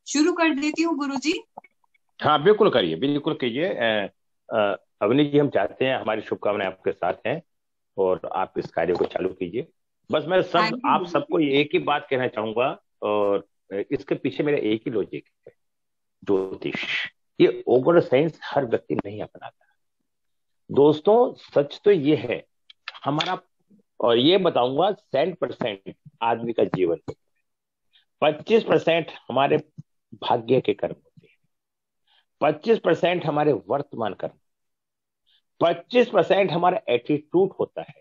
शुरू कर देती हूँ गुरुजी। हाँ, बिल्कुल करिए, बिल्कुल कीजिए। अवनी जी, हम चाहते हैं, हमारी शुभकामनाएं आपके साथ हैं और आप इस कार्य को चालू कीजिए। बस मैं सब थैंक यू आप गुरुजी। सबको एक ही बात कहना चाहूंगा, और इसके पीछे मेरा एक ही लॉजिक है। ज्योतिष, ये ओगल साइंस हर व्यक्ति नहीं अपनाता दोस्तों। सच तो ये है हमारा, और ये बताऊंगा 100% आदमी का जीवन, 25% हमारे भाग्य के कर्म होते हैं, 25% हमारे वर्तमान कर्म, 25% हमारा एटीट्यूड होता है,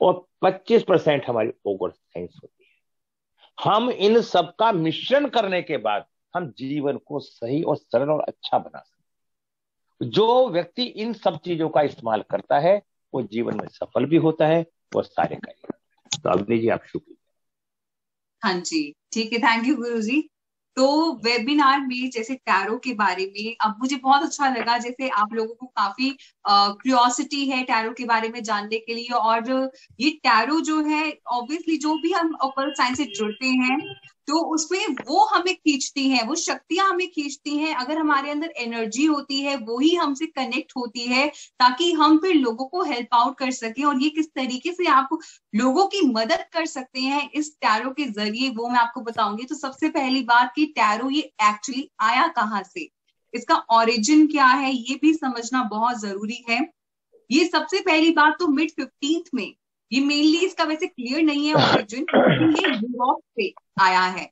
और 25% हमारी ओवर साइंस होती है। हम इन सब का मिश्रण करने के बाद हम जीवन को सही और सरल और अच्छा बना सकते हैं। जो व्यक्ति इन सब चीजों का इस्तेमाल करता है वो जीवन में सफल भी होता है और सारे कार्य करता है। तो अवनी जी, आप शुक्रिया। हाँ जी, ठीक है, थैंक यू गुरुजी। तो वेबिनार में जैसे टैरो के बारे में अब मुझे बहुत अच्छा लगा, जैसे आप लोगों को काफी क्यूरियोसिटी है टैरो के बारे में जानने के लिए। और ये टैरो जो है, ऑब्वियसली जो भी हम ऑकल्ट साइंस से जुड़ते हैं तो उसमें वो हमें खींचती हैं, वो शक्तियां हमें खींचती हैं। अगर हमारे अंदर एनर्जी होती है वो ही हमसे कनेक्ट होती है, ताकि हम फिर लोगों को हेल्प आउट कर सकें। और ये किस तरीके से आप लोगों की मदद कर सकते हैं इस टैरो के जरिए, वो मैं आपको बताऊंगी। तो सबसे पहली बात कि टैरो ये एक्चुअली आया कहाँ से, इसका ओरिजिन क्या है, ये भी समझना बहुत जरूरी है। ये सबसे पहली बात तो मिड 15th में, ये मेनली इसका वैसे क्लियर नहीं है ओरिजिन, लेकिन ये यूरोप से आया है।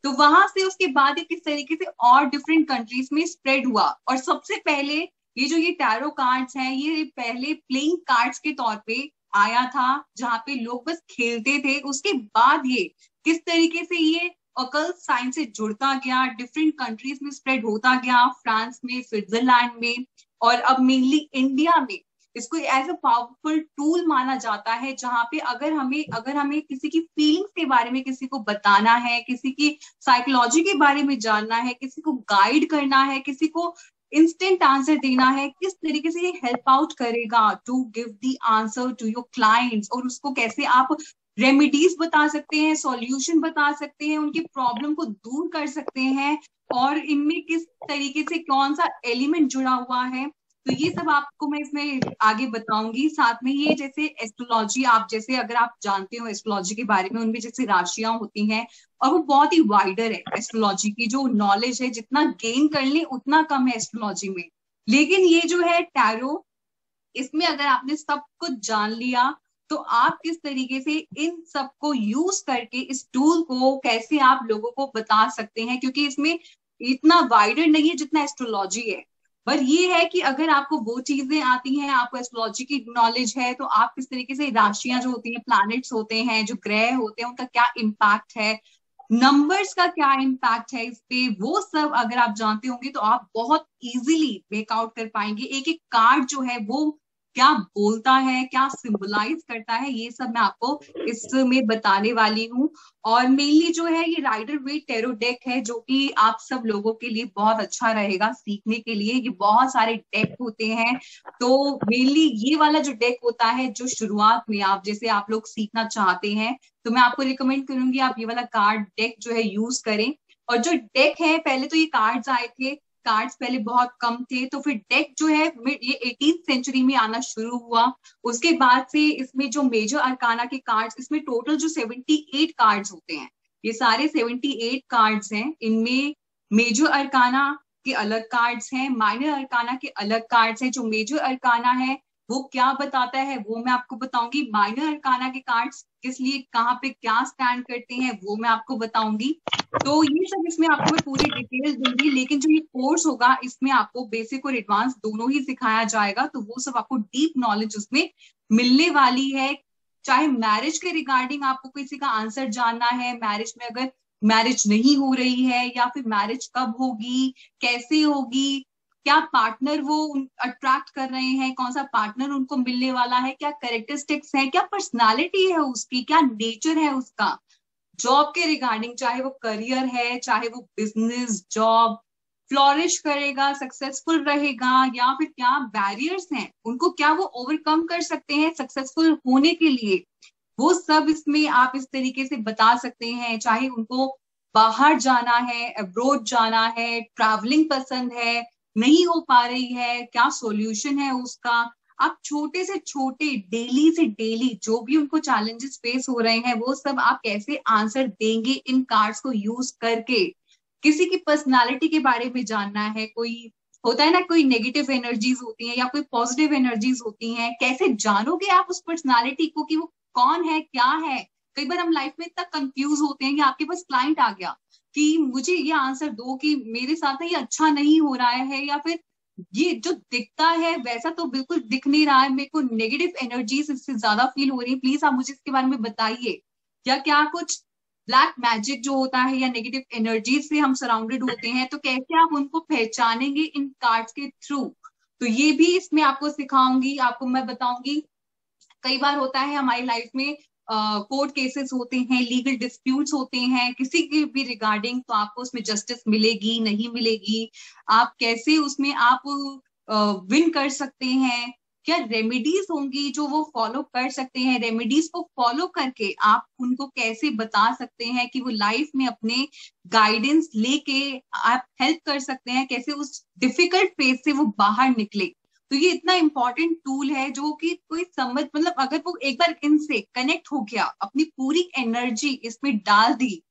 तो वहां से उसके बाद ये किस तरीके से और डिफरेंट कंट्रीज में स्प्रेड हुआ। और सबसे पहले ये जो ये टैरो कार्ड्स हैं, ये पहले प्लेइंग कार्ड्स के तौर पे आया था, जहां पे लोग बस खेलते थे। उसके बाद ये किस तरीके से ये ऑकल्ट साइंस से जुड़ता गया, डिफरेंट कंट्रीज में स्प्रेड होता गया, फ्रांस में, स्विट्जरलैंड में, और अब मेनली इंडिया में इसको एज अ पावरफुल टूल माना जाता है। जहां पे अगर हमें किसी की फीलिंग्स के बारे में किसी को बताना है, किसी की साइकोलॉजी के बारे में जानना है, किसी को गाइड करना है, किसी को इंस्टेंट आंसर देना है, किस तरीके से ये हेल्प आउट करेगा to give the answer to your clients, और उसको कैसे आप रेमेडीज बता सकते हैं, सॉल्यूशन बता सकते हैं, उनकी प्रॉब्लम को दूर कर सकते हैं, और इनमें किस तरीके से कौन सा एलिमेंट जुड़ा हुआ है। तो ये सब आपको मैं इसमें आगे बताऊंगी। साथ में ये जैसे एस्ट्रोलॉजी, आप जैसे अगर आप जानते हो एस्ट्रोलॉजी के बारे में, उनमें जैसे राशियां होती हैं, और वो बहुत ही वाइडर है एस्ट्रोलॉजी की जो नॉलेज है, जितना गेन कर ले उतना कम है एस्ट्रोलॉजी में। लेकिन ये जो है टैरो, इसमें अगर आपने सब कुछ जान लिया तो आप किस तरीके से इन सब को यूज करके इस टूल को कैसे आप लोगों को बता सकते हैं, क्योंकि इसमें इतना वाइडर नहीं है जितना एस्ट्रोलॉजी है। पर ये है कि अगर आपको वो चीजें आती हैं, आपको एस्ट्रोलॉजी की नॉलेज है, तो आप किस तरीके से राशियां जो होती हैं, प्लैनेट्स होते हैं, जो ग्रह होते हैं, उनका क्या इम्पैक्ट है, नंबर्स का क्या इम्पैक्ट है इस पे, वो सब अगर आप जानते होंगे तो आप बहुत इजीली मेकआउट कर पाएंगे। एक एक कार्ड जो है वो क्या बोलता है, क्या सिंबलाइज करता है, ये सब मैं आपको इसमें बताने वाली हूँ। और मेनली जो है ये राइडर वेट टेरो डेक है, जो कि आप सब लोगों के लिए बहुत अच्छा रहेगा सीखने के लिए। ये बहुत सारे डेक होते हैं, तो मेनली ये वाला जो डेक होता है, जो शुरुआत में आप जैसे आप लोग सीखना चाहते हैं, तो मैं आपको रिकमेंड करूंगी आप ये वाला कार्ड डेक जो है यूज करें। और जो डेक है, पहले तो ये कार्ड्स आए थे, कार्ड्स पहले बहुत कम थे, तो फिर डेक जो है ये 18th सेंचुरी में आना शुरू हुआ। उसके बाद से इसमें जो मेजर अरकाना के कार्ड्स, इसमें टोटल जो 78 कार्ड्स होते हैं, ये सारे 78 कार्ड्स हैं। इनमें मेजर अरकाना के अलग कार्ड्स हैं, माइनर अरकाना के अलग कार्ड्स हैं। जो मेजर अरकाना है वो क्या बताता है वो मैं आपको बताऊंगी, माइनर अरकाना के कार्ड्स किस लिए, कहाँ पे क्या स्टैंड करते हैं, वो मैं आपको बताऊंगी। तो ये सब इसमें आपको मैं पूरी डिटेल दूंगी। लेकिन जो ये कोर्स होगा इसमें आपको बेसिक और एडवांस दोनों ही सिखाया जाएगा, तो वो सब आपको डीप नॉलेज उसमें मिलने वाली है। चाहे मैरिज के रिगार्डिंग आपको किसी का आंसर जानना है, मैरिज में अगर मैरिज नहीं हो रही है, या फिर मैरिज कब होगी, कैसे होगी, क्या पार्टनर वो अट्रैक्ट कर रहे हैं, कौन सा पार्टनर उनको मिलने वाला है, क्या कैरेक्टरिस्टिक्स है, क्या पर्सनालिटी है उसकी, क्या नेचर है उसका, जॉब के रिगार्डिंग, चाहे वो करियर है, चाहे वो बिजनेस जॉब फ्लॉरिश करेगा, सक्सेसफुल रहेगा, या फिर क्या बैरियर्स हैं उनको, क्या वो ओवरकम कर सकते हैं सक्सेसफुल होने के लिए, वो सब इसमें आप इस तरीके से बता सकते हैं। चाहे उनको बाहर जाना है, अब्रोड जाना है, ट्रैवलिंग पसंद है, नहीं हो पा रही है, क्या सॉल्यूशन है उसका। आप छोटे से छोटे, डेली से डेली जो भी उनको चैलेंजेस फेस हो रहे हैं, वो सब आप कैसे आंसर देंगे इन कार्ड्स को यूज करके। किसी की पर्सनालिटी के बारे में जानना है, कोई होता है ना, कोई नेगेटिव एनर्जीज होती हैं या कोई पॉजिटिव एनर्जीज होती हैं, कैसे जानोगे आप उस पर्सनालिटी को कि वो कौन है, क्या है। कई बार हम लाइफ में इतना कंफ्यूज होते हैं कि आपके पास क्लाइंट आ गया कि मुझे ये आंसर दो कि मेरे साथ ये अच्छा नहीं हो रहा है, या फिर ये जो दिखता है वैसा तो बिल्कुल दिख नहीं रहा है, मेरे को नेगेटिव एनर्जीज इससे ज्यादा फील हो रही है, प्लीज आप मुझे इसके बारे में बताइए। या क्या कुछ ब्लैक मैजिक जो होता है या नेगेटिव एनर्जीज से हम सराउंडेड होते हैं, तो कैसे आप उनको पहचानेंगे इन कार्ड्स के थ्रू। तो ये भी इसमें आपको सिखाऊंगी, आपको मैं बताऊंगी। कई बार होता है हमारी लाइफ में कोर्ट केसेस होते हैं, लीगल डिस्प्यूट्स होते हैं किसी के भी रिगार्डिंग, तो आपको उसमें जस्टिस मिलेगी नहीं मिलेगी, आप कैसे उसमें आप विन कर सकते हैं, क्या रेमेडीज होंगी जो वो फॉलो कर सकते हैं, रेमेडीज को फॉलो करके आप उनको कैसे बता सकते हैं कि वो लाइफ में अपने गाइडेंस लेके आप हेल्प कर सकते हैं, कैसे उस डिफिकल्ट फेज से वो बाहर निकले। तो ये इतना इंपॉर्टेंट टूल है जो कि कोई समझ, मतलब अगर वो एक बार इनसे कनेक्ट हो गया, अपनी पूरी एनर्जी इसमें डाल दी,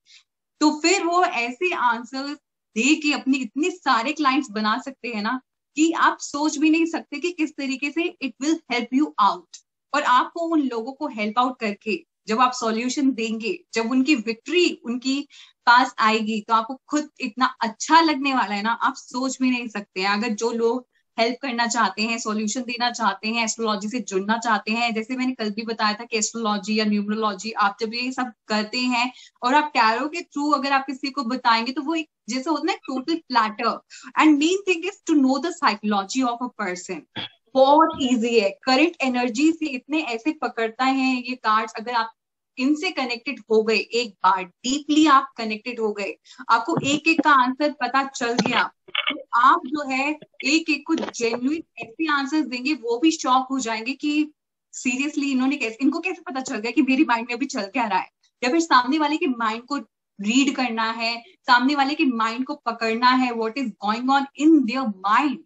तो फिर वो ऐसे आंसर दे के अपने इतने सारे क्लाइंट्स बना सकते हैं ना, कि आप सोच भी नहीं सकते कि किस तरीके से it will help you out. और आपको उन लोगों को हेल्प आउट करके जब आप सॉल्यूशन देंगे, जब उनकी विक्ट्री उनकी पास आएगी, तो आपको खुद इतना अच्छा लगने वाला है ना, आप सोच भी नहीं सकते हैं। अगर जो लोग हेल्प करना चाहते हैं, सॉल्यूशन देना चाहते हैं, एस्ट्रोलॉजी से जुड़ना चाहते हैं, जैसे मैंने कल भी बताया था कि एस्ट्रोलॉजी या न्यूमरोलॉजी आप जब ये सब करते हैं और आप टैरो के थ्रू अगर आप किसी को बताएंगे, तो वो एक जैसे होता है total platter. And main thing is to know the psychology of a person. बहुत इजी है, करंट एनर्जी से इतने ऐसे पकड़ता है ये कार्ड्स। अगर आप इनसे कनेक्टेड हो गए, एक बार डीपली आप कनेक्टेड हो गए, आपको एक एक का आंसर पता चल गया, तो आप जो है एक एक को जेन्युइन ऐसे आंसर्स देंगे, वो भी शॉक हो जाएंगे कि सीरियसली इन्होंने कैसे, इनको कैसे पता चल गया कि मेरी माइंड में अभी चल क्या रहा है। या फिर सामने वाले के माइंड को रीड करना है, सामने वाले के माइंड को पकड़ना है, what is going on in their mind.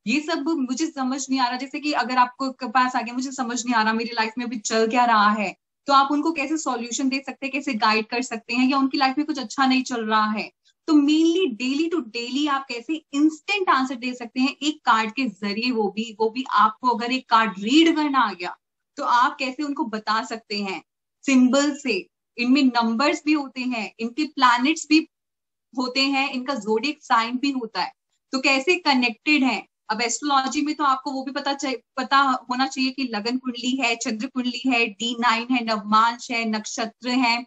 ये सब मुझे समझ नहीं आ रहा, जैसे कि अगर आपको के पास आ गया, मुझे समझ नहीं आ रहा मेरी लाइफ में अभी चल क्या रहा है, तो आप उनको कैसे सॉल्यूशन दे सकते हैं, कैसे गाइड कर सकते हैं, या उनकी लाइफ में कुछ अच्छा नहीं चल रहा है, तो मेनली डेली टू डेली आप कैसे इंस्टेंट आंसर दे सकते हैं एक कार्ड के जरिए। वो भी आपको अगर एक कार्ड रीड करना आ गया, तो आप कैसे उनको बता सकते हैं सिंबल से। इनमें नंबर्स भी होते हैं, इनके प्लैनेट्स भी होते हैं, इनका जोडिक साइन भी होता है, तो कैसे कनेक्टेड है। अब एस्ट्रोलॉजी में तो आपको वो भी पता होना चाहिए कि लगन कुंडली है, चंद्र कुंडली है, D9 है, नवमांश है, नक्षत्र है।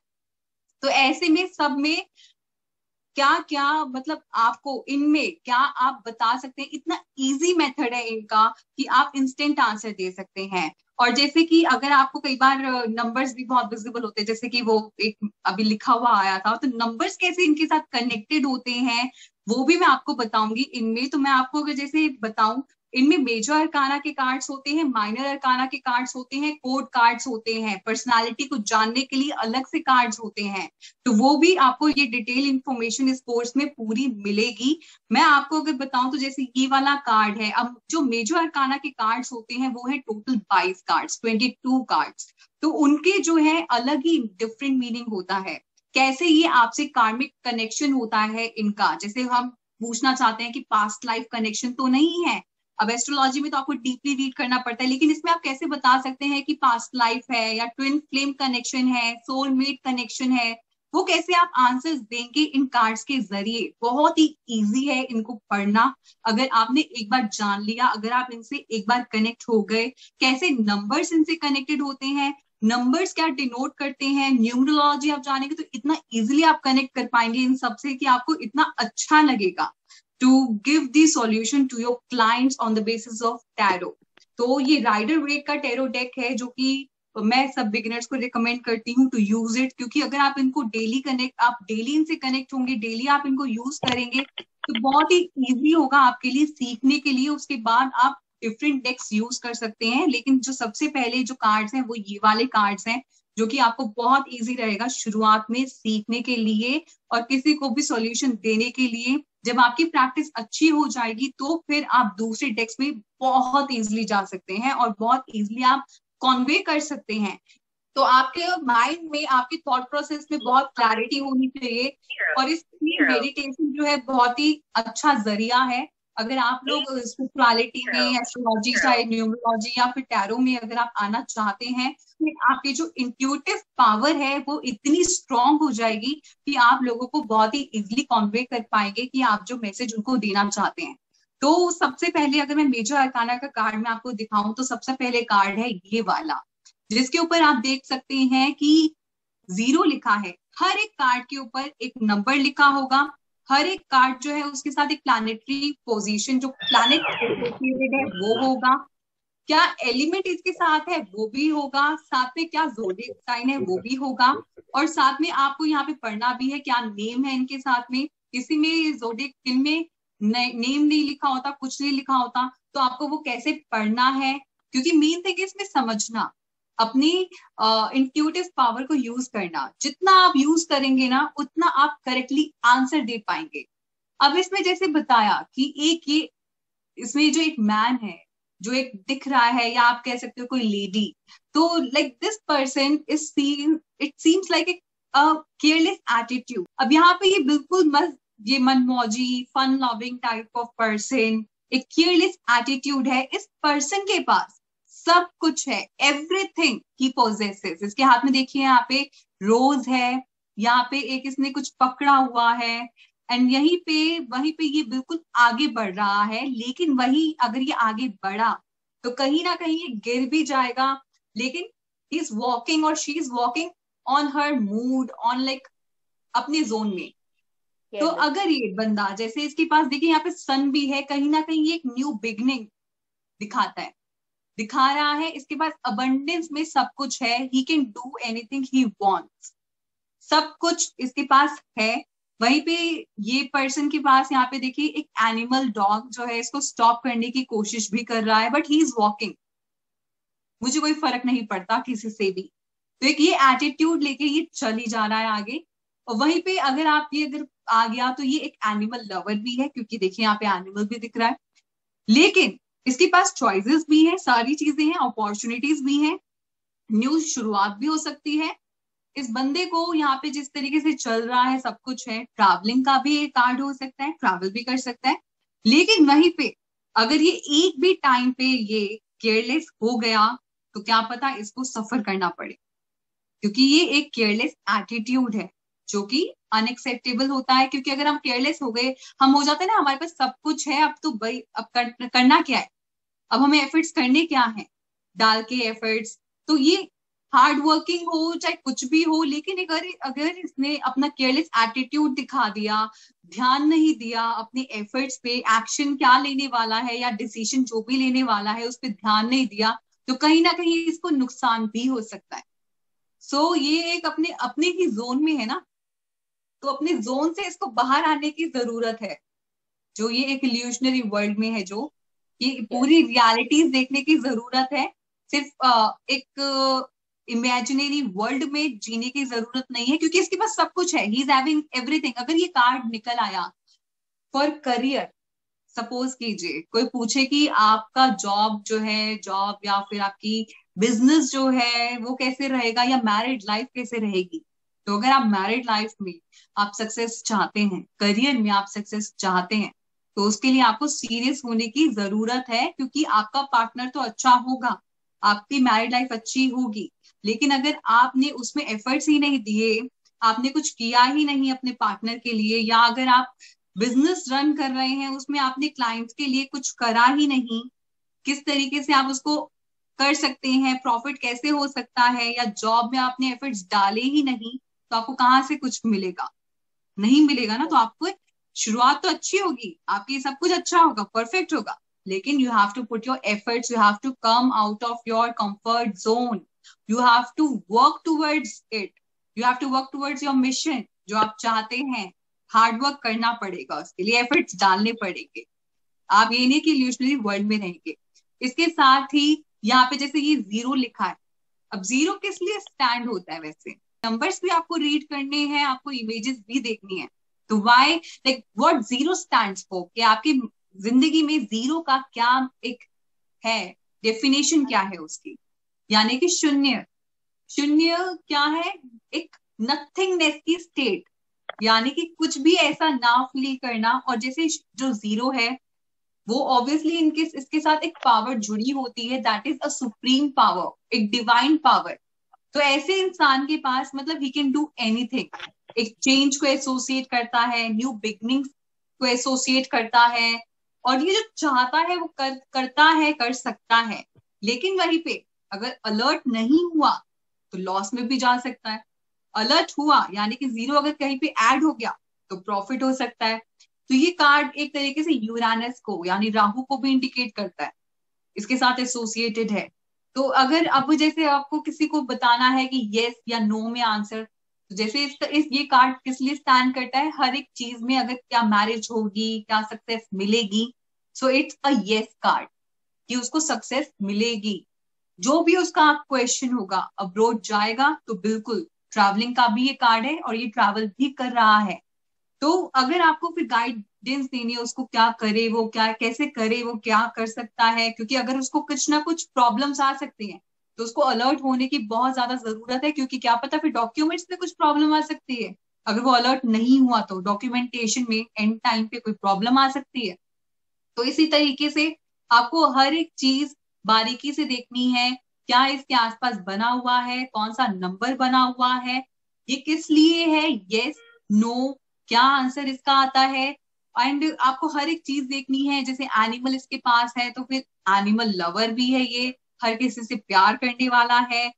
तो ऐसे में सब में क्या क्या, मतलब आपको इनमें क्या आप बता सकते हैं, इतना इजी मेथड है इनका कि आप इंस्टेंट आंसर दे सकते हैं। और जैसे कि अगर आपको कई बार नंबर्स भी बहुत विजिबल होते हैं, जैसे कि वो एक अभी लिखा हुआ आया था, तो नंबर्स कैसे इनके साथ कनेक्टेड होते हैं वो भी मैं आपको बताऊंगी इनमें। तो मैं आपको अगर जैसे बताऊं, इनमें मेजर अरकाना के कार्ड्स होते हैं, माइनर अरकाना के कार्ड्स होते हैं, कोड कार्ड्स होते हैं, पर्सनालिटी को जानने के लिए अलग से कार्ड्स होते हैं। तो वो भी आपको ये डिटेल इंफॉर्मेशन इस कोर्स में पूरी मिलेगी। मैं आपको अगर बताऊं तो जैसे ये वाला कार्ड है, अब जो मेजर अरकाना के कार्ड्स होते हैं वो है टोटल 22 कार्ड्स, 22 कार्ड्स। तो उनके जो है अलग ही डिफरेंट मीनिंग होता है, कैसे ये आपसे कार्मिक कनेक्शन होता है इनका। जैसे हम पूछना चाहते हैं कि पास्ट लाइफ कनेक्शन तो नहीं है, अब एस्ट्रोलॉजी में तो आपको डीपली रीड करना पड़ता है, लेकिन इसमें आप कैसे बता सकते हैं कि पास्ट लाइफ है या ट्विन फ्लेम कनेक्शन है, सोलमेट कनेक्शन है, वो कैसे आप आंसर्स देंगे इन कार्ड्स के जरिए। बहुत ही इजी है इनको पढ़ना, अगर आपने एक बार जान लिया, अगर आप इनसे एक बार कनेक्ट हो गए, कैसे नंबर्स इनसे कनेक्टेड होते हैं, नंबर्स क्या डिनोट करते हैं, न्यूमरोलॉजी आप जानेंगे तो इतना इजिली आप कनेक्ट कर पाएंगे इन सबसे कि आपको इतना अच्छा लगेगा to give the solution to your clients on the basis of tarot. तो ये राइडर वेट का टैरो डेक है जो कि मैं सब बिगिनर्स को रिकमेंड करती हूँ टू यूज इट, क्योंकि अगर आप इनको डेली कनेक्ट, आप डेली इनसे कनेक्ट होंगे, डेली आप इनको यूज करेंगे, तो बहुत ही इजी होगा आपके लिए सीखने के लिए। उसके बाद आप डिफरेंट डेक्स यूज कर सकते हैं, लेकिन जो सबसे पहले जो कार्ड्स हैं वो ये वाले कार्ड्स हैं जो कि आपको बहुत इजी रहेगा शुरुआत में सीखने के लिए और किसी को भी सॉल्यूशन देने के लिए। जब आपकी प्रैक्टिस अच्छी हो जाएगी तो फिर आप दूसरे डेस्क में बहुत इजीली जा सकते हैं और बहुत इजीली आप कॉन्वे कर सकते हैं। तो आपके माइंड में, आपके थॉट प्रोसेस में बहुत क्लैरिटी होनी चाहिए। और इस मेडिटेशन जो है बहुत ही अच्छा जरिया है। अगर आप लोग स्पिरिचुअलिटी में, एस्ट्रोलॉजी चाहे न्यूमरोलॉजी या फिर टैरो में अगर आप आना चाहते हैं, तो आपकी जो इंट्यूटिव पावर है वो इतनी स्ट्रांग हो जाएगी कि आप लोगों को बहुत ही इजीली कॉन्वे कर पाएंगे कि आप जो मैसेज उनको देना चाहते हैं। तो सबसे पहले अगर मैं मेजर अरकाना का कार्ड में आपको दिखाऊं तो सबसे पहले कार्ड है ये वाला, जिसके ऊपर आप देख सकते हैं कि 0 लिखा है। हर एक कार्ड के ऊपर एक नंबर लिखा होगा। हर एक कार्ड जो है उसके साथ एक प्लैनेटरी पोजीशन, जो प्लैनेट एसोसिएटेड है वो होगा। क्या एलिमेंट इसके साथ है वो भी होगा, साथ में क्या ज़ोडिएक साइन है वो भी होगा। और साथ में आपको यहाँ पे पढ़ना भी है क्या नेम है इनके साथ में। किसी में ज़ोडिएक किन में नेम नहीं लिखा होता, कुछ नहीं लिखा होता, तो आपको वो कैसे पढ़ना है। क्योंकि मेन थिंग इसमें समझना, अपनी इंट्यूटिव पावर को यूज करना। जितना आप यूज करेंगे ना उतना आप करेक्टली आंसर दे पाएंगे। अब इसमें जैसे बताया कि एक ये इसमें जो एक मैन है जो एक दिख रहा है, या आप कह सकते हो कोई लेडी, तो like this person is seen, it seems like a careless attitude. अब यहाँ पे ये बिल्कुल मत, ये मनमौजी fun loving type of person, एक केयरलेस एटीट्यूड है इस पर्सन के पास। सब कुछ है, एवरीथिंग ही पोजेसेस। इसके हाथ में देखिए यहाँ पे रोज है, यहाँ पे एक इसने कुछ पकड़ा हुआ है, एंड यहीं पे वहीं पे ये बिल्कुल आगे बढ़ रहा है। लेकिन वही अगर ये आगे बढ़ा तो कहीं ना कहीं ये गिर भी जाएगा। लेकिन ही इज वॉकिंग और she is walking on her mood, on like अपने जोन में। तो अगर ये बंदा, जैसे इसके पास देखिए यहाँ पे सन भी है, कहीं ना कहीं ये एक न्यू बिगनिंग दिखाता है, दिखा रहा है। इसके पास अबंडेंस में सब कुछ है, he can do anything he wants, सब कुछ इसके पास है। वहीं पे ये पर्सन के पास यहाँ पे देखिए एक एनिमल डॉग जो है इसको स्टॉप करने की कोशिश भी कर रहा है, बट ही इज वॉकिंग, मुझे कोई फर्क नहीं पड़ता किसी से भी। तो एक ये एटीट्यूड लेके ये चली जा रहा है आगे। और वहीं पे अगर आप ये अगर आ गया तो ये एक एनिमल लवर भी है, क्योंकि देखिए यहाँ पे एनिमल भी दिख रहा है। लेकिन इसके पास चॉइसेस भी हैं, सारी चीजें हैं, अपॉर्चुनिटीज भी हैं, न्यू शुरुआत भी हो सकती है। इस बंदे को यहाँ पे जिस तरीके से चल रहा है सब कुछ है, ट्रैवलिंग का भी एक कार्ड हो सकता है, ट्रैवल भी कर सकता है। लेकिन वहीं पे अगर ये एक भी टाइम पे ये केयरलेस हो गया तो क्या पता इसको सफर करना पड़े, क्योंकि ये एक केयरलेस एटीट्यूड है जो कि अनएक्सेप्टेबल होता है। क्योंकि अगर हम केयरलेस हो गए, हम हो जाते हैं ना, हमारे पास सब कुछ है, अब तो भाई अब करना क्या है, अब हमें एफर्ट्स करने क्या है, डाल के एफर्ट्स। तो ये हार्ड वर्किंग हो चाहे कुछ भी हो, लेकिन अगर अगर इसने अपना केयरलेस एटीट्यूड दिखा दिया, ध्यान नहीं दिया अपने एफर्ट्स पे, एक्शन क्या लेने वाला है या डिसीजन जो भी लेने वाला है उस पर ध्यान नहीं दिया, तो कहीं ना कहीं इसको नुकसान भी हो सकता है। सो ये एक अपने अपने ही जोन में है ना, तो अपने जोन से इसको बाहर आने की जरूरत है। जो ये एक इल्यूशनरी वर्ल्ड में है, जो ये पूरी रियलिटीज देखने की जरूरत है। सिर्फ एक इमेजिनरी वर्ल्ड में जीने की जरूरत नहीं है, क्योंकि इसके पास सब कुछ है, ही इज हैविंग एवरीथिंग। अगर ये कार्ड निकल आया फॉर करियर, सपोज कीजिए कोई पूछे कि आपका जॉब जो है, जॉब या फिर आपकी बिजनेस जो है वो कैसे रहेगा, या मैरिड लाइफ कैसे रहेगी। तो अगर आप मैरिड लाइफ में आप सक्सेस चाहते हैं, करियर में आप सक्सेस चाहते हैं, तो उसके लिए आपको सीरियस होने की जरूरत है। क्योंकि आपका पार्टनर तो अच्छा होगा, आपकी मैरिड लाइफ अच्छी होगी, लेकिन अगर आपने उसमें एफर्ट्स ही नहीं दिए, आपने कुछ किया ही नहीं अपने पार्टनर के लिए, या अगर आप बिजनेस रन कर रहे हैं उसमें आपने क्लाइंट्स के लिए कुछ करा ही नहीं, किस तरीके से आप उसको कर सकते हैं, प्रॉफिट कैसे हो सकता है, या जॉब में आपने एफर्ट्स डाले ही नहीं, तो आपको कहाँ से कुछ मिलेगा, नहीं मिलेगा ना। तो आपको शुरुआत तो अच्छी होगी, आपकी सब कुछ अच्छा होगा, परफेक्ट होगा, लेकिन you have to put your efforts, you have to come out of your comfort zone, you have to work towards it, you have to work towards your mission जो आप चाहते हैं। हार्ड वर्क करना पड़ेगा, उसके लिए एफर्ट्स डालने पड़ेंगे। आप ये नहीं कि इल्यूशनरी वर्ल्ड में रहेंगे। इसके साथ ही यहाँ पे जैसे ये 0 लिखा है, अब जीरो किस लिए स्टैंड होता है? वैसे नंबर्स भी आपको रीड करने हैं, आपको इमेजेस भी देखनी है, तो why like what zero stands for, कि आपकी जिंदगी में जीरो का क्या एक है, डेफिनेशन क्या है उसकी? यानी कि शून्य। शून्य क्या है? एक नथिंगनेस की स्टेट, यानी कि कुछ भी ऐसा ना फील करना। और जैसे जो जीरो है वो ऑब्वियसली इनके इसके साथ एक पावर जुड़ी होती है, that is a supreme power, एक डिवाइन पावर। तो ऐसे इंसान के पास मतलब ही कैन डू एनीथिंग। एक चेंज को एसोसिएट करता है, न्यू बिगनिंग्स को एसोसिएट करता है, और ये जो चाहता है वो करता है, कर सकता है। लेकिन वहीं पे अगर अलर्ट नहीं हुआ तो लॉस में भी जा सकता है। अलर्ट हुआ यानी कि जीरो अगर कहीं पे ऐड हो गया तो प्रॉफिट हो सकता है। तो ये कार्ड एक तरीके से यूरानस को यानी राहु को भी इंडिकेट करता है, इसके साथ एसोसिएटेड है। तो अगर अब जैसे आपको किसी को बताना है कि यस या नो में आंसर, तो जैसे इस ये कार्ड किस लिए स्टैंड करता है? हर एक चीज में अगर क्या मैरिज होगी, क्या सक्सेस मिलेगी, so it's a yes card कि उसको सक्सेस मिलेगी। जो भी उसका क्वेश्चन होगा, अब्रोड जाएगा तो बिल्कुल, ट्रैवलिंग का भी ये कार्ड है और ये ट्रैवल भी कर रहा है। तो अगर आपको फिर गाइडेंस देनी है उसको, क्या करे वो, क्या कैसे करे वो, क्या कर सकता है, क्योंकि अगर उसको कुछ ना कुछ प्रॉब्लम्स आ सकती हैं तो उसको अलर्ट होने की बहुत ज्यादा जरूरत है, क्योंकि क्या पता फिर डॉक्यूमेंट्स में कुछ प्रॉब्लम आ सकती है। अगर वो अलर्ट नहीं हुआ तो डॉक्यूमेंटेशन में एंड टाइम पे कोई प्रॉब्लम आ सकती है। तो इसी तरीके से आपको हर एक चीज बारीकी से देखनी है, क्या इसके आसपास बना हुआ है, कौन सा नंबर बना हुआ है, ये किस लिए है, यस नो, क्या आंसर इसका आता है। एंड आपको हर एक चीज देखनी है, जैसे एनिमल इसके पास है तो फिर एनिमल लवर भी है ये, हर किसी से प्यार करने वाला है।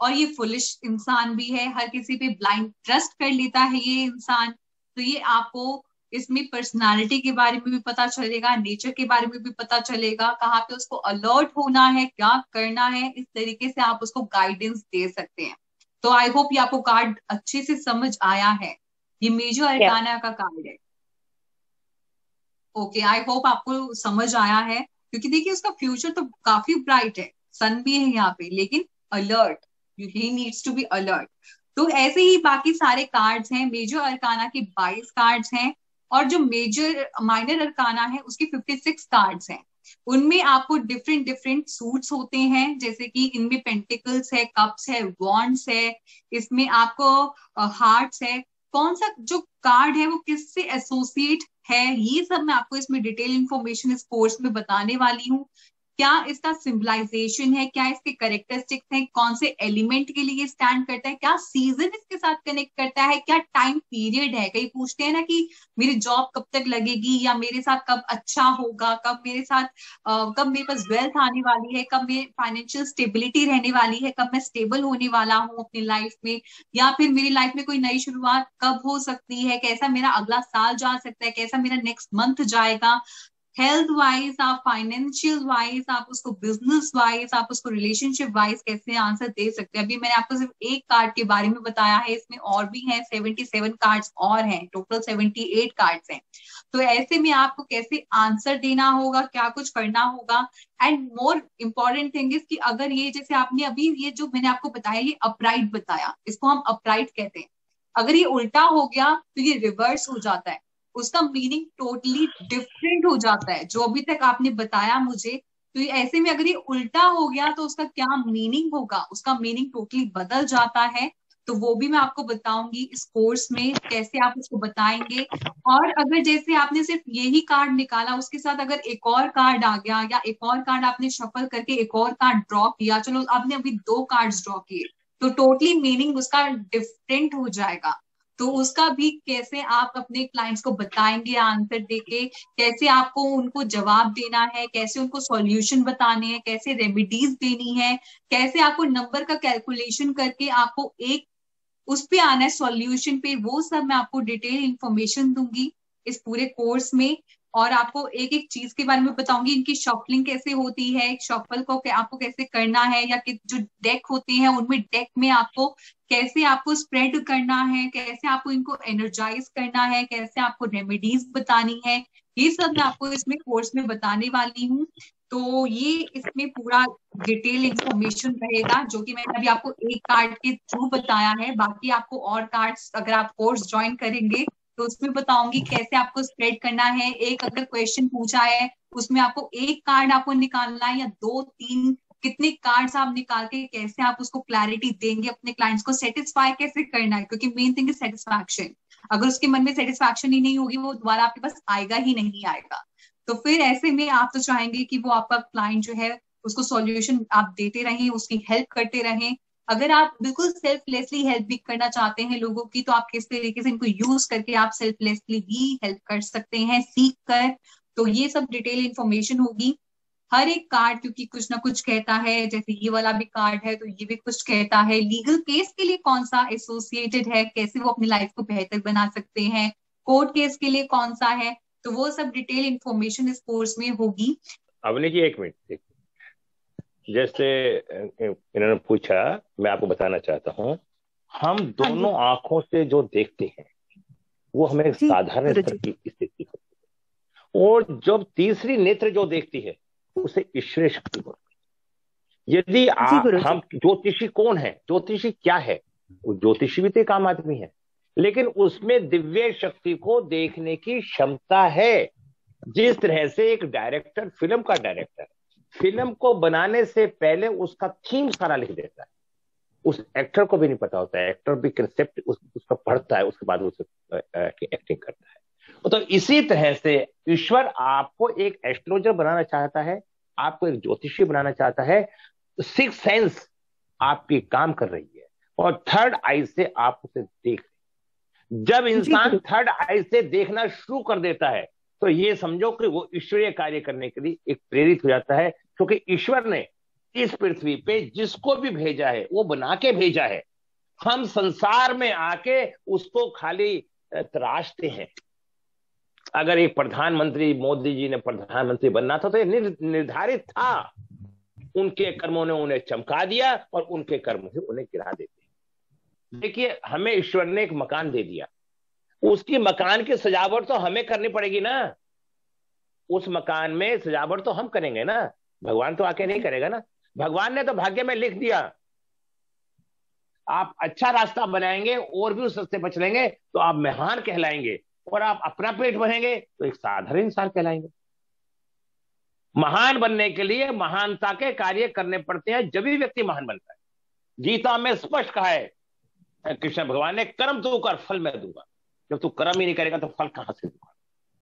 और ये फुलिश इंसान भी है, हर किसी पे ब्लाइंड ट्रस्ट कर लेता है ये इंसान। तो ये आपको इसमें पर्सनालिटी के बारे में भी पता चलेगा, नेचर के बारे में भी पता चलेगा, कहाँ पे उसको अलर्ट होना है, क्या करना है। इस तरीके से आप उसको गाइडेंस दे सकते हैं। तो आई होप ये आपको कार्ड अच्छे से समझ आया है। ये मेजर क्या? अरकाना का कार्ड है। ओके, आई होप आपको समझ आया है, क्योंकि देखिए उसका फ्यूचर तो काफी ब्राइट है, सन भी है यहाँ पे, लेकिन alert, he needs to be alert. तो ऐसे ही बाकी सारे कार्ड्स हैं, मेजर अरकाना के 22 कार्ड्स हैं, और जो मेजर माइनर अरकाना है उसके 56 कार्ड्स हैं। उनमें आपको डिफरेंट डिफरेंट सूट्स होते हैं, जैसे कि इनमें पेंटिकल्स है, कप्स है, वॉन्ड्स है, इसमें आपको हार्ट्स है। कौन सा जो कार्ड है वो किससे एसोसिएट है, ये सब मैं आपको इसमें डिटेल इंफॉर्मेशन इस कोर्स में बताने वाली हूँ। क्या इसका सिंबलाइजेशन है, क्या इसके करेक्टरिस्टिक्स हैं, कौन से एलिमेंट के लिए स्टैंड करता है, क्या सीजन इसके साथ कनेक्ट करता है, क्या टाइम पीरियड है। कई पूछते हैं ना कि मेरी जॉब कब तक लगेगी, या मेरे साथ कब अच्छा होगा, कब मेरे साथ कब मेरे पास वेल्थ आने वाली है, कब मेरी फाइनेंशियल स्टेबिलिटी रहने वाली है, कब मैं स्टेबल होने वाला हूँ अपनी लाइफ में, या फिर मेरी लाइफ में कोई नई शुरुआत कब हो सकती है, कैसा मेरा अगला साल जा सकता है, कैसा मेरा नेक्स्ट मंथ जाएगा। हेल्थ वाइज, आप फाइनेंशियल वाइज, आप उसको बिजनेस वाइज, आप उसको रिलेशनशिप वाइज कैसे आंसर दे सकते हैं। अभी मैंने आपको सिर्फ एक कार्ड के बारे में बताया है, इसमें और भी हैं, 77 कार्ड्स और हैं, टोटल 78 कार्ड्स हैं। तो ऐसे में आपको कैसे आंसर देना होगा, क्या कुछ करना होगा। And more important thing is कि अगर ये जैसे आपने अभी ये जो मैंने आपको बताया, ये अपराइट बताया, इसको हम अपराइट कहते हैं। अगर ये उल्टा हो गया तो ये रिवर्स हो जाता है, उसका मीनिंग टोटली डिफरेंट हो जाता है जो अभी तक आपने बताया मुझे। तो ये ऐसे में अगर ये उल्टा हो गया तो उसका क्या मीनिंग होगा, उसका मीनिंग टोटली बदल जाता है। तो वो भी मैं आपको बताऊंगी इस कोर्स में, कैसे आप उसको बताएंगे। और अगर जैसे आपने सिर्फ यही कार्ड निकाला, उसके साथ अगर एक और कार्ड आ गया, या एक और कार्ड आपने शफल करके एक और कार्ड ड्रॉ किया, चलो आपने अभी 2 कार्ड्स ड्रॉ किए, तो टोटली मीनिंग उसका डिफरेंट हो जाएगा। तो उसका भी कैसे आप अपने क्लाइंट्स को बताएंगे आंसर देके, कैसे आपको उनको जवाब देना है, कैसे उनको सॉल्यूशन बताने हैं, कैसे रेमेडीज देनी है, कैसे आपको नंबर का कैलकुलेशन करके आपको एक उस पे आना है सॉल्यूशन पे, वो सब मैं आपको डिटेल इंफॉर्मेशन दूंगी इस पूरे कोर्स में। और आपको एक एक चीज के बारे में बताऊंगी, इनकी शफलिंग कैसे होती है, शफल को आपको कैसे करना है, या कि जो डेक होते हैं उनमें डेक में आपको कैसे आपको स्प्रेड करना है, कैसे आपको इनको एनर्जाइज करना है, कैसे आपको रेमेडीज बतानी है, ये सब मैं आपको इसमें कोर्स में बताने वाली हूँ। तो ये इसमें पूरा डिटेल इंफॉर्मेशन रहेगा, जो कि मैंने अभी आपको एक कार्ड के थ्रू बताया है। बाकी आपको और कार्ड्स अगर आप कोर्स ज्वाइन करेंगे तो उसमें बताऊंगी कैसे आपको स्प्रेड करना है। एक अगर क्वेश्चन पूछा है उसमें आपको एक कार्ड आपको निकालना है या दो तीन, कितने कार्ड्स आप निकाल के कैसे आप उसको क्लैरिटी देंगे, अपने क्लाइंट्स को सेटिस्फाई कैसे करना है, क्योंकि मेन थिंग इज सेटिस्फैक्शन। अगर उसके मन में सेटिस्फैक्शन ही नहीं होगी वो दोबारा आपके पास आएगा ही नहीं आएगा। तो फिर ऐसे में आप तो चाहेंगे कि वो आपका क्लाइंट जो है उसको सॉल्यूशन आप देते रहें, उसकी हेल्प करते रहें। अगर आप बिल्कुल सेल्फलेसली हेल्प भी करना चाहते हैं लोगों की, तो आप किस तरीके से इनको यूज करके आप सेल्फलेसली भी हेल्प कर सकते हैं सीख कर। तो ये सब डिटेल इंफॉर्मेशन होगी। हर एक कार्ड क्योंकि कुछ ना कुछ कहता है, जैसे ये वाला भी कार्ड है तो ये भी कुछ कहता है। लीगल केस के लिए कौन सा एसोसिएटेड है, कैसे वो अपनी लाइफ को बेहतर बना सकते हैं, कोर्ट केस के लिए कौन सा है, तो वो सब डिटेल इंफॉर्मेशन इस कोर्स में होगी। अवनी जी एक मिनट, जैसे इन्होंने पूछा, मैं आपको बताना चाहता हूँ, हम हाँ जी। दोनों आंखों से जो देखते हैं वो हमें एक जी साधारण गुरु स्तर जी। की स्थिति होती है, और जब तीसरी नेत्र जो देखती है उसे ईश्वरीय शक्ति बोलते हैं। यदि जी गुरु जी। हम ज्योतिषी कौन है, ज्योतिषी क्या है, वो ज्योतिषी भी तो एक आम आदमी है, लेकिन उसमें दिव्य शक्ति को देखने की क्षमता है। जिस तरह से एक डायरेक्टर, फिल्म का डायरेक्टर, फिल्म को बनाने से पहले उसका थीम सारा लिख देता है, उस एक्टर को भी नहीं पता होता है, एक्टर भी कंसेप्ट उसका पढ़ता है, उसके बाद उसे एक्टिंग करता है। तो इसी तरह से ईश्वर आपको एक एस्ट्रोलॉजर बनाना चाहता है, आपको एक ज्योतिषी बनाना चाहता है। सिक्स सेंस आपकी काम कर रही है और थर्ड आई से आप उसे देख रहे हैं। जब जी इंसान गुरु। थर्ड आई से देखना शुरू कर देता है तो ये समझो कि वो ईश्वरीय कार्य करने के लिए एक प्रेरित हो जाता है, क्योंकि ईश्वर ने इस पृथ्वी पे जिसको भी भेजा है वो बना के भेजा है। हम संसार में आके उसको खाली तराशते हैं। अगर एक प्रधानमंत्री, मोदी जी ने प्रधानमंत्री बनना था तो ये निर्धारित था, उनके कर्मों ने उन्हें चमका दिया और उनके कर्म से उन्हें गिरा देते। देखिए, हमें ईश्वर ने एक मकान दे दिया, उसकी मकान की सजावट तो हमें करनी पड़ेगी ना। उस मकान में सजावट तो हम करेंगे ना, भगवान तो आके नहीं करेगा ना। भगवान ने तो भाग्य में लिख दिया, आप अच्छा रास्ता बनाएंगे और भी उस रास्ते पर चलेंगे तो आप महान कहलाएंगे, और आप अपना पेट भरेंगे तो एक साधारण इंसान कहलाएंगे। महान बनने के लिए महानता के कार्य करने पड़ते हैं, जब भी व्यक्ति महान बनता है। गीता में स्पष्ट कहा है कृष्ण भगवान ने, कर्म तू कर फल मैं दूंगा। जब तू कर्म ही नहीं करेगा तो फल कहां से दूंगा।